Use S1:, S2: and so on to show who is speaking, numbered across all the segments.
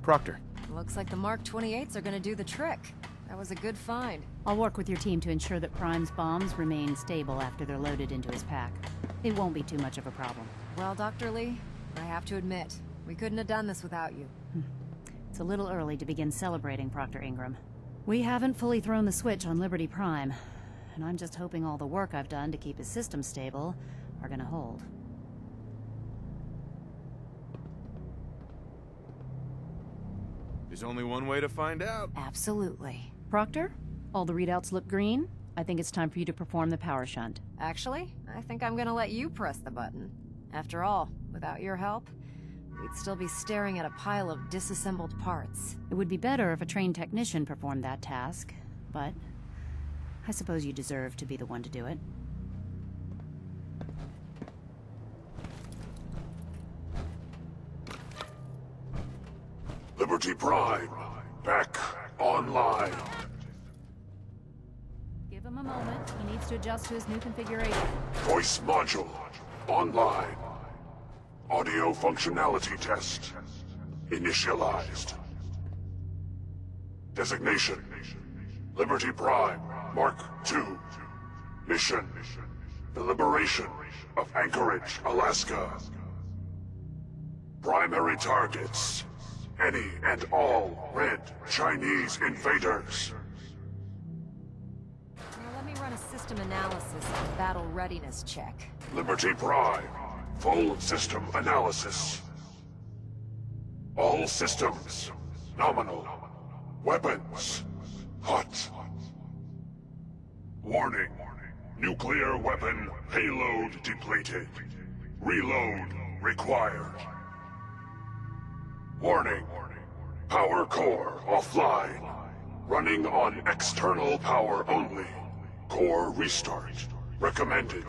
S1: Proctor.
S2: Looks like the Mark 28s are gonna do the trick. That was a good find.
S3: I'll work with your team to ensure that Prime's bombs remain stable after they're loaded into his pack. It won't be too much of a problem.
S2: Well, Dr. Lee, I have to admit, we couldn't have done this without you.
S3: It's a little early to begin celebrating, Proctor Ingram. We haven't fully thrown the switch on Liberty Prime, and I'm just hoping all the work I've done to keep his system stable are gonna hold.
S1: There's only one way to find out.
S2: Absolutely.
S3: Proctor, all the readouts look green. I think it's time for you to perform the power shunt.
S2: Actually, I think I'm gonna let you press the button. After all, without your help, we'd still be staring at a pile of disassembled parts.
S3: It would be better if a trained technician performed that task, but I suppose you deserve to be the one to do it.
S4: Liberty Prime, back online.
S3: Give him a moment. He needs to adjust to his new configuration.
S4: Voice module, online. Audio functionality test, initialized. Designation, Liberty Prime, Mark II. Mission, the liberation of Anchorage, Alaska. Primary targets, any and all red Chinese invaders.
S2: Now let me run a system analysis and battle readiness check.
S4: Liberty Prime, full system analysis. All systems, nominal. Weapons, hot. Warning, nuclear weapon payload depleted. Reload required. Warning, power core offline. Running on external power only. Core restart recommended.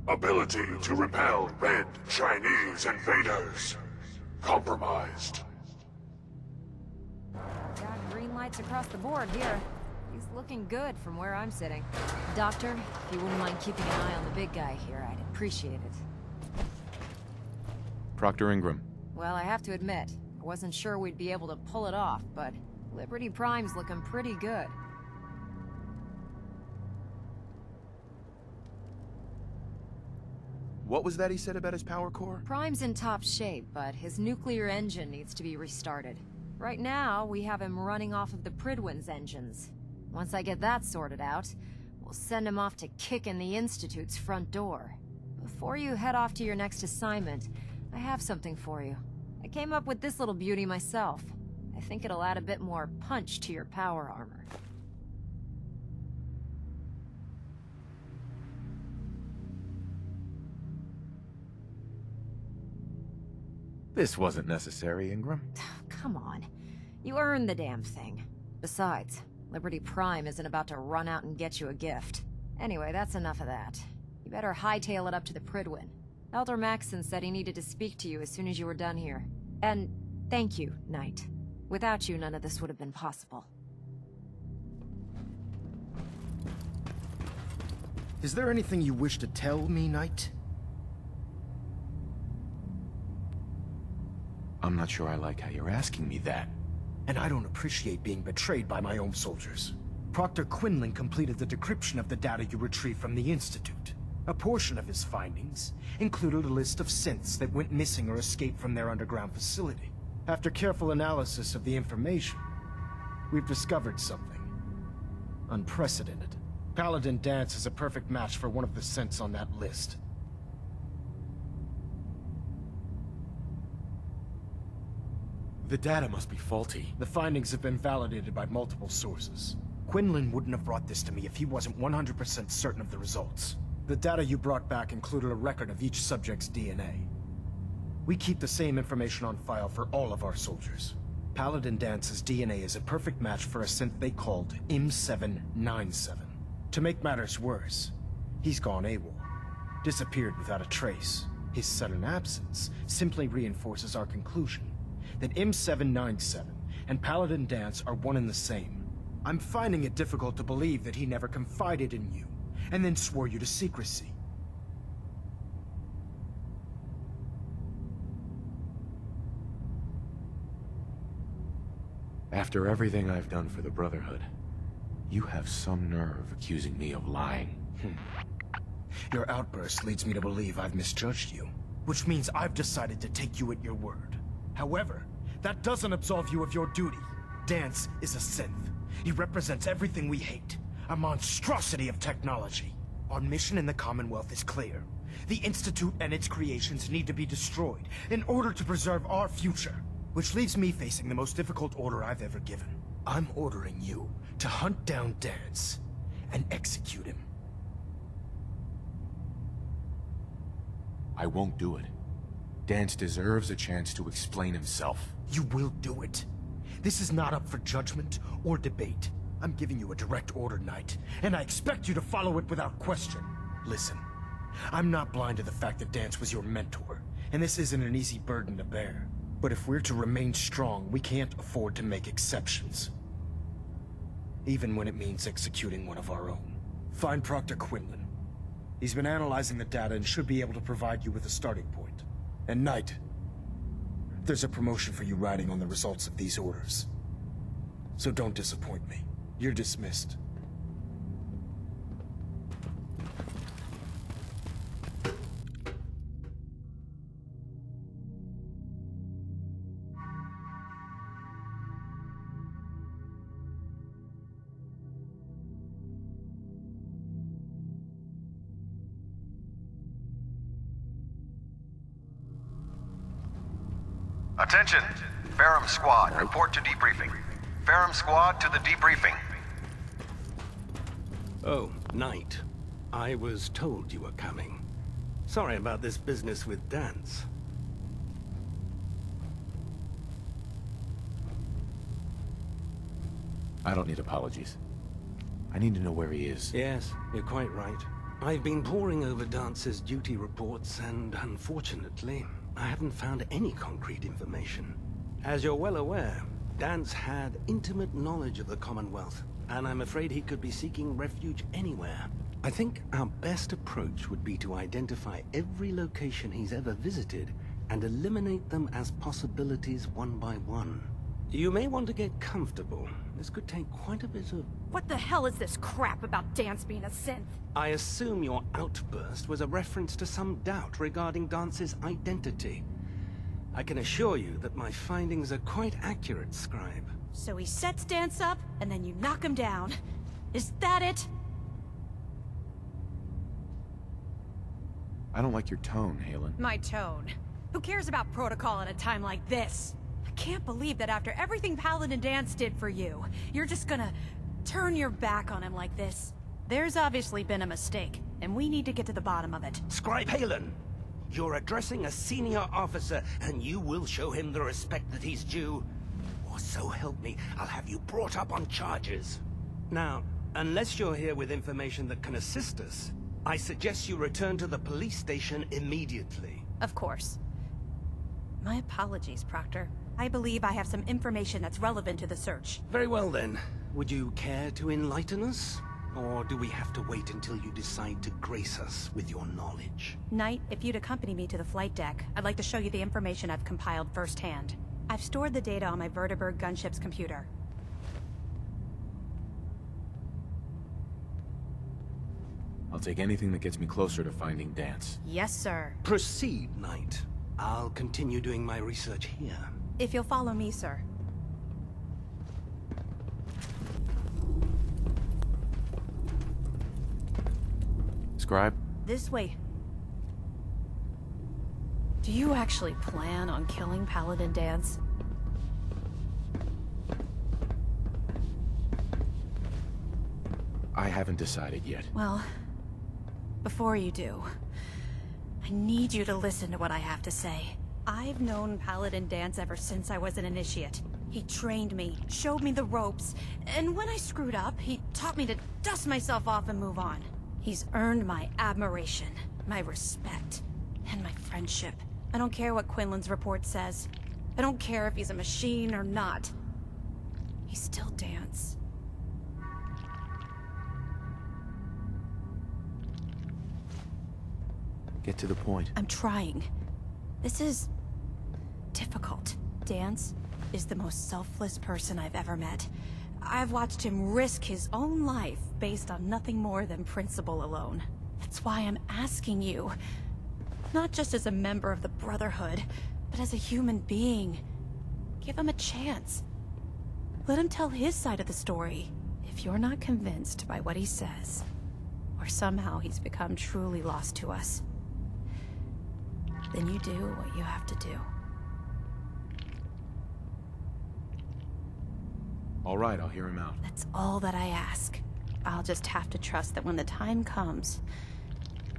S4: Ability to repel red Chinese invaders compromised.
S2: Got green lights across the board here. He's looking good from where I'm sitting. Doctor, if you wouldn't mind keeping an eye on the big guy here, I'd appreciate it.
S1: Proctor Ingram.
S2: Well, I have to admit, I wasn't sure we'd be able to pull it off, but Liberty Prime's looking pretty good.
S1: What was that he said about his power core?
S2: Prime's in top shape, but his nuclear engine needs to be restarted. Right now, we have him running off of the Prydwen's engines. Once I get that sorted out, we'll send him off to kick in the Institute's front door. Before you head off to your next assignment, I have something for you. I came up with this little beauty myself. I think it'll add a bit more punch to your power armor.
S1: This wasn't necessary, Ingram.
S2: Come on. You earned the damn thing. Besides, Liberty Prime isn't about to run out and get you a gift. Anyway, that's enough of that. You better hightail it up to the Prydwen. Elder Maxson said he needed to speak to you as soon as you were done here. And thank you, Knight. Without you, none of this would have been possible.
S5: Is there anything you wish to tell me, Knight?
S1: I'm not sure I like how you're asking me that.
S5: And I don't appreciate being betrayed by my own soldiers. Proctor Quinlan completed the decryption of the data you retrieved from the Institute. A portion of his findings included a list of synths that went missing or escaped from their underground facility. After careful analysis of the information, we've discovered something unprecedented. Paladin Danse is a perfect match for one of the synths on that list.
S1: The data must be faulty.
S5: The findings have been validated by multiple sources. Quinlan wouldn't have brought this to me if he wasn't 100% certain of the results. The data you brought back included a record of each subject's DNA. We keep the same information on file for all of our soldiers. Paladin Dance's DNA is a perfect match for a synth they called M797. To make matters worse, he's gone AWOL. Disappeared without a trace. His sudden absence simply reinforces our conclusion that M797 and Paladin Danse are one and the same. I'm finding it difficult to believe that he never confided in you, and then swore you to secrecy.
S1: After everything I've done for the Brotherhood, you have some nerve accusing me of lying.
S5: Your outburst leads me to believe I've misjudged you, which means I've decided to take you at your word. However, that doesn't absolve you of your duty. Danse is a synth. He represents everything we hate, a monstrosity of technology. Our mission in the Commonwealth is clear. The Institute and its creations need to be destroyed in order to preserve our future, which leaves me facing the most difficult order I've ever given. I'm ordering you to hunt down Danse and execute him.
S1: I won't do it. Danse deserves a chance to explain himself.
S5: You will do it. This is not up for judgment or debate. I'm giving you a direct order, Knight, and I expect you to follow it without question. Listen, I'm not blind to the fact that Danse was your mentor, and this isn't an easy burden to bear. But if we're to remain strong, we can't afford to make exceptions. Even when it means executing one of our own. Find Proctor Quinlan. He's been analyzing the data and should be able to provide you with a starting point. And Knight, there's a promotion for you riding on the results of these orders. So don't disappoint me. You're dismissed.
S6: Attention! Ferrum Squad, report to debriefing. Ferrum Squad to the debriefing.
S7: Oh, Knight. I was told you were coming. Sorry about this business with Danse.
S1: I don't need apologies. I need to know where he is.
S7: Yes, you're quite right. I've been poring over Dance's duty reports, and unfortunately, I haven't found any concrete information. As you're well aware, Danse had intimate knowledge of the Commonwealth, and I'm afraid he could be seeking refuge anywhere. I think our best approach would be to identify every location he's ever visited and eliminate them as possibilities one by one. You may want to get comfortable. This could take quite a bit of...
S8: What the hell is this crap about Danse being a synth?
S7: I assume your outburst was a reference to some doubt regarding Dance's identity. I can assure you that my findings are quite accurate, Scribe.
S8: So he sets Danse up, and then you knock him down. Is that it?
S1: I don't like your tone, Halen.
S8: My tone. Who cares about protocol at a time like this? I can't believe that after everything Paladin and Danse did for you, you're just gonna turn your back on him like this. There's obviously been a mistake, and we need to get to the bottom of it.
S7: Scribe Halen! You're addressing a senior officer, and you will show him the respect that he's due. Or so help me, I'll have you brought up on charges. Now, unless you're here with information that can assist us, I suggest you return to the police station immediately.
S8: Of course. My apologies, Proctor. I believe I have some information that's relevant to the search.
S7: Very well then. Would you care to enlighten us? Or do we have to wait until you decide to grace us with your knowledge?
S8: Knight, if you'd accompany me to the flight deck, I'd like to show you the information I've compiled firsthand. I've stored the data on my Vertibird gunship's computer.
S1: I'll take anything that gets me closer to finding Danse.
S8: Yes, sir.
S7: Proceed, Knight. I'll continue doing my research here.
S8: If you'll follow me, sir.
S1: Scribe?
S8: This way. Do you actually plan on killing Paladin Danse?
S1: I haven't decided yet.
S8: Well, before you do, I need you to listen to what I have to say. I've known Paladin Danse ever since I was an initiate. He trained me, showed me the ropes, and when I screwed up, he taught me to dust myself off and move on. He's earned my admiration, my respect, and my friendship. I don't care what Quinlan's report says. I don't care if he's a machine or not. He's still Danse.
S1: Get to the point.
S8: I'm trying. This is difficult. Danse is the most selfless person I've ever met. I've watched him risk his own life based on nothing more than principle alone. That's why I'm asking you. Not just as a member of the Brotherhood, but as a human being. Give him a chance. Let him tell his side of the story. If you're not convinced by what he says, or somehow he's become truly lost to us, then you do what you have to do.
S1: All right, I'll hear him out.
S8: That's all that I ask. I'll just have to trust that when the time comes,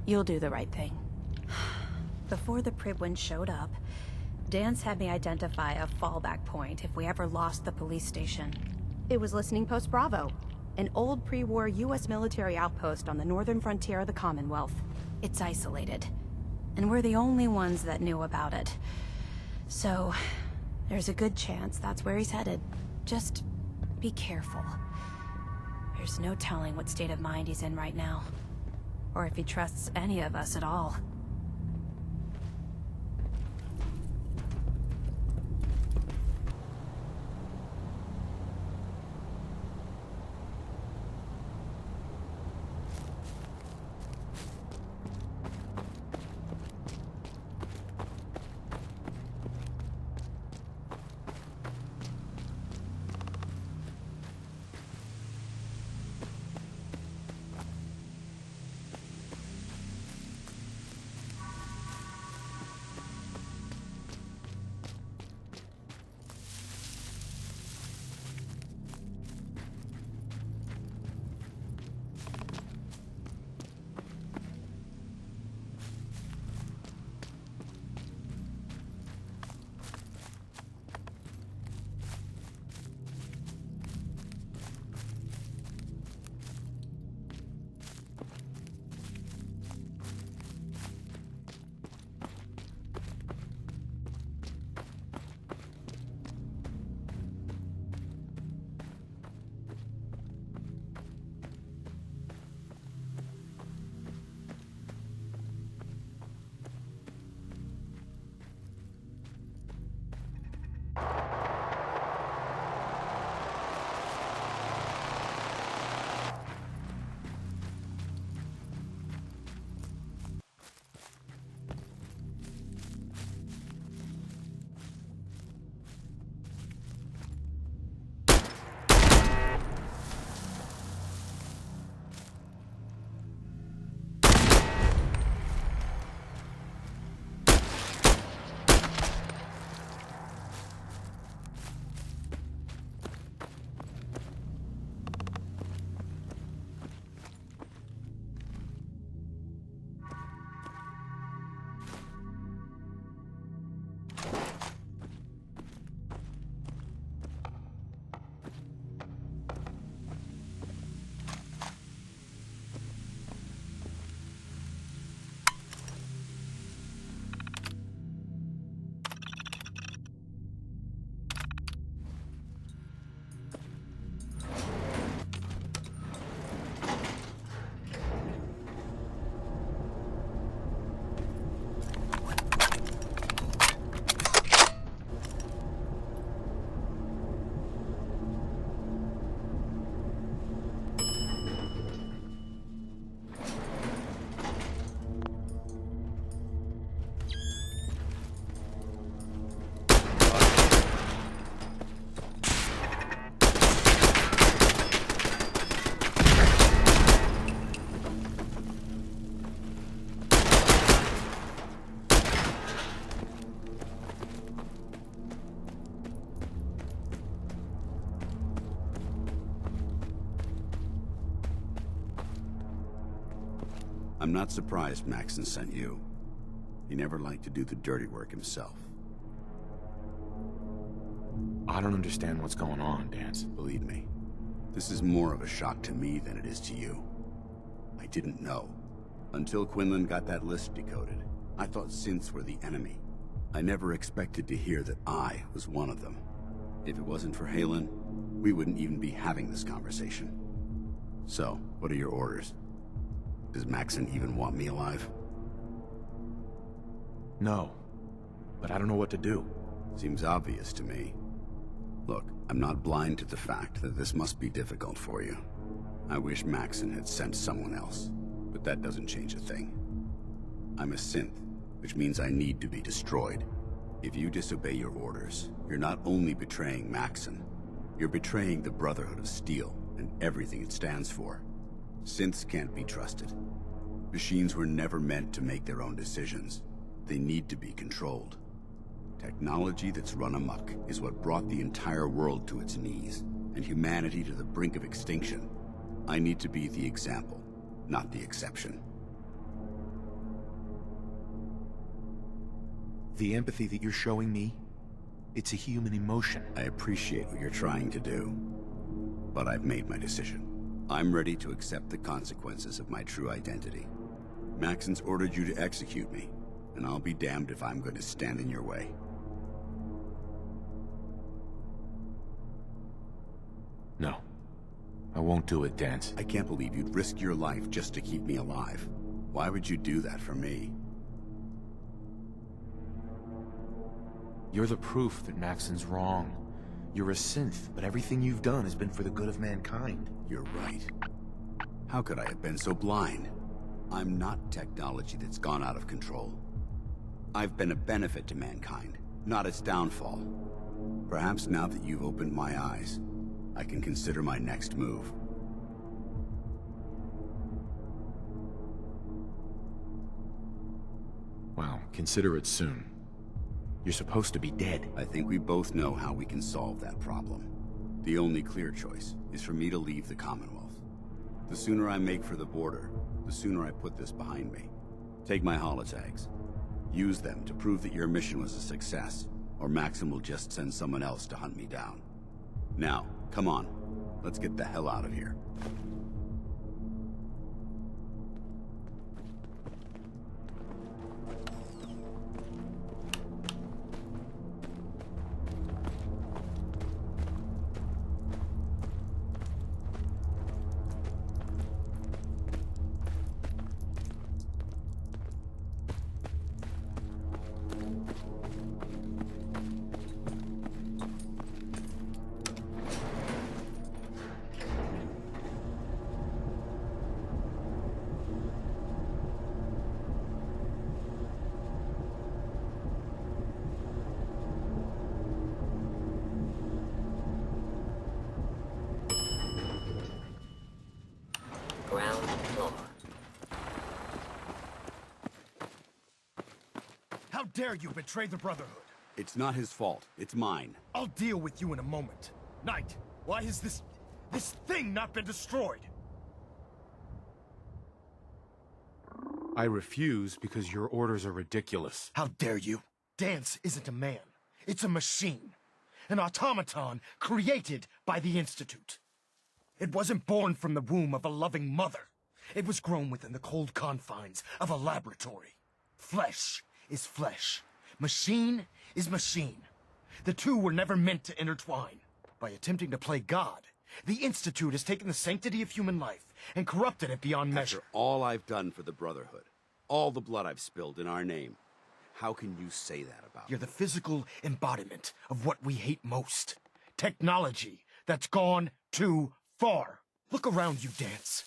S8: you'll do the right thing. Before the Prydwen showed up, Danse had me identify a fallback point if we ever lost the police station.
S9: It was Listening Post Bravo, an old pre-war US military outpost on the northern frontier of the Commonwealth.
S8: It's isolated, and we're the only ones that knew about it. So, there's a good chance that's where he's headed. Just be careful. There's no telling what state of mind he's in right now, or if he trusts any of us at all.
S10: I'm not surprised Maxon sent you. He never liked to do the dirty work himself.
S1: I don't understand what's going on, Danse.
S10: Believe me, this is more of a shock to me than it is to you. I didn't know. Until Quinlan got that list decoded, I thought synths were the enemy. I never expected to hear that I was one of them. If it wasn't for Halen, we wouldn't even be having this conversation. So, what are your orders? Does Maxon even want me alive?
S1: No, but I don't know what to do.
S10: Seems obvious to me. Look, I'm not blind to the fact that this must be difficult for you. I wish Maxon had sent someone else, but that doesn't change a thing. I'm a synth, which means I need to be destroyed. If you disobey your orders, you're not only betraying Maxon, you're betraying the Brotherhood of Steel and everything it stands for. Synths can't be trusted. Machines were never meant to make their own decisions. They need to be controlled. Technology that's run amok is what brought the entire world to its knees, and humanity to the brink of extinction. I need to be the example, not the exception.
S1: The empathy that you're showing me, it's a human emotion.
S10: I appreciate what you're trying to do, but I've made my decision. I'm ready to accept the consequences of my true identity. Maxon's ordered you to execute me, and I'll be damned if I'm going to stand in your way.
S1: No. I won't do it, Danse.
S10: I can't believe you'd risk your life just to keep me alive. Why would you do that for me?
S1: You're the proof that Maxon's wrong. You're a synth, but everything you've done has been for the good of mankind.
S10: You're right. How could I have been so blind? I'm not technology that's gone out of control. I've been a benefit to mankind, not its downfall. Perhaps now that you've opened my eyes, I can consider my next move.
S1: Well, consider it soon. You're supposed to be dead.
S10: I think we both know how we can solve that problem. The only clear choice is for me to leave the Commonwealth. The sooner I make for the border, the sooner I put this behind me. Take my holotags. Use them to prove that your mission was a success, or Maxon will just send someone else to hunt me down. Now, come on. Let's get the hell out of here.
S11: Ground floor.
S5: How dare you betray the Brotherhood?
S10: It's not his fault. It's mine.
S5: I'll deal with you in a moment. Knight, why has this thing not been destroyed?
S1: I refuse because your orders are ridiculous.
S5: How dare you? Danse isn't a man. It's a machine. An automaton created by the Institute. It wasn't born from the womb of a loving mother. It was grown within the cold confines of a laboratory. Flesh is flesh. Machine is machine. The two were never meant to intertwine. By attempting to play God, the Institute has taken the sanctity of human life and corrupted it beyond measure.
S10: After all I've done for the Brotherhood, all the blood I've spilled in our name, how can you say that about
S5: You're
S10: me?
S5: the physical embodiment of what we hate most. Technology that's gone too far. Look around you, Danse.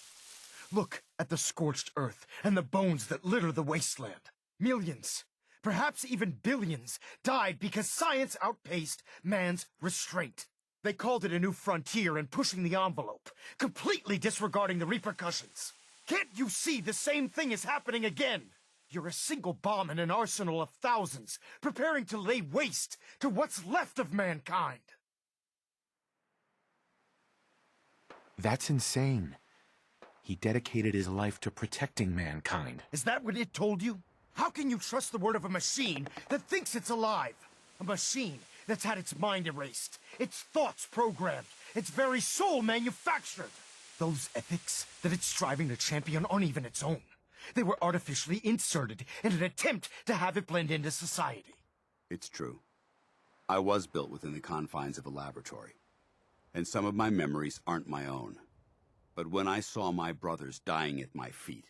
S5: Look at the scorched earth and the bones that litter the wasteland. Millions, perhaps even billions, died because science outpaced man's restraint. They called it a new frontier and pushing the envelope, completely disregarding the repercussions. Can't you see the same thing is happening again? You're a single bomb in an arsenal of thousands, preparing to lay waste to what's left of mankind.
S1: That's insane. He dedicated his life to protecting mankind.
S5: Is that what it told you? How can you trust the word of a machine that thinks it's alive? A machine that's had its mind erased, its thoughts programmed, its very soul manufactured. Those ethics that it's striving to champion aren't even its own. They were artificially inserted in an attempt to have it blend into society.
S10: It's true. I was built within the confines of a laboratory, and some of my memories aren't my own. But when I saw my brothers dying at my feet,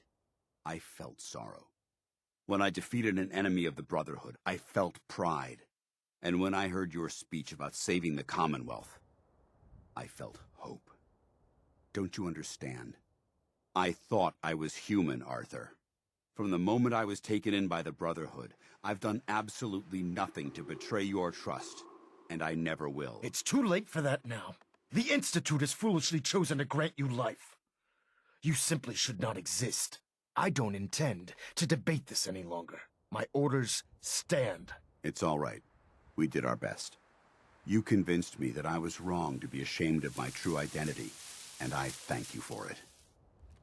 S10: I felt sorrow. When I defeated an enemy of the Brotherhood, I felt pride. And when I heard your speech about saving the Commonwealth, I felt hope. Don't you understand? I thought I was human, Arthur. From the moment I was taken in by the Brotherhood, I've done absolutely nothing to betray your trust, and I never will.
S5: It's too late for that now. The Institute has foolishly chosen to grant you life. You simply should not exist. I don't intend to debate this any longer. My orders stand.
S10: It's all right. We did our best. You convinced me that I was wrong to be ashamed of my true identity, and I thank you for it.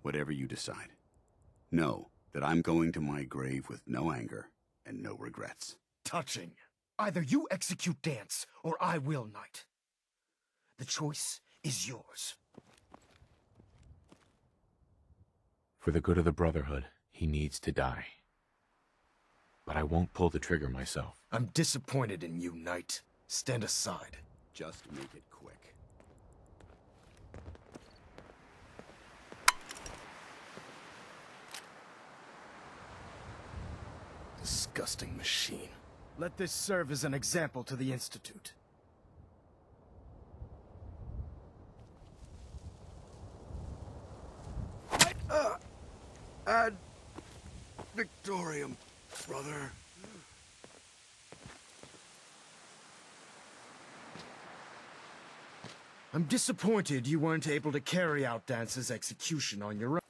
S10: Whatever you decide, know that I'm going to my grave with no anger and no regrets.
S5: Touching. Either you execute Danse, or I will, Knight. The choice is yours.
S1: For the good of the Brotherhood, he needs to die. But I won't pull the trigger myself.
S5: I'm disappointed in you, Knight. Stand aside.
S10: Just make it quick.
S5: Disgusting machine. Let this serve as an example to the Institute.
S11: Ad Victorium, brother.
S5: I'm disappointed you weren't able to carry out Dance's execution on your own.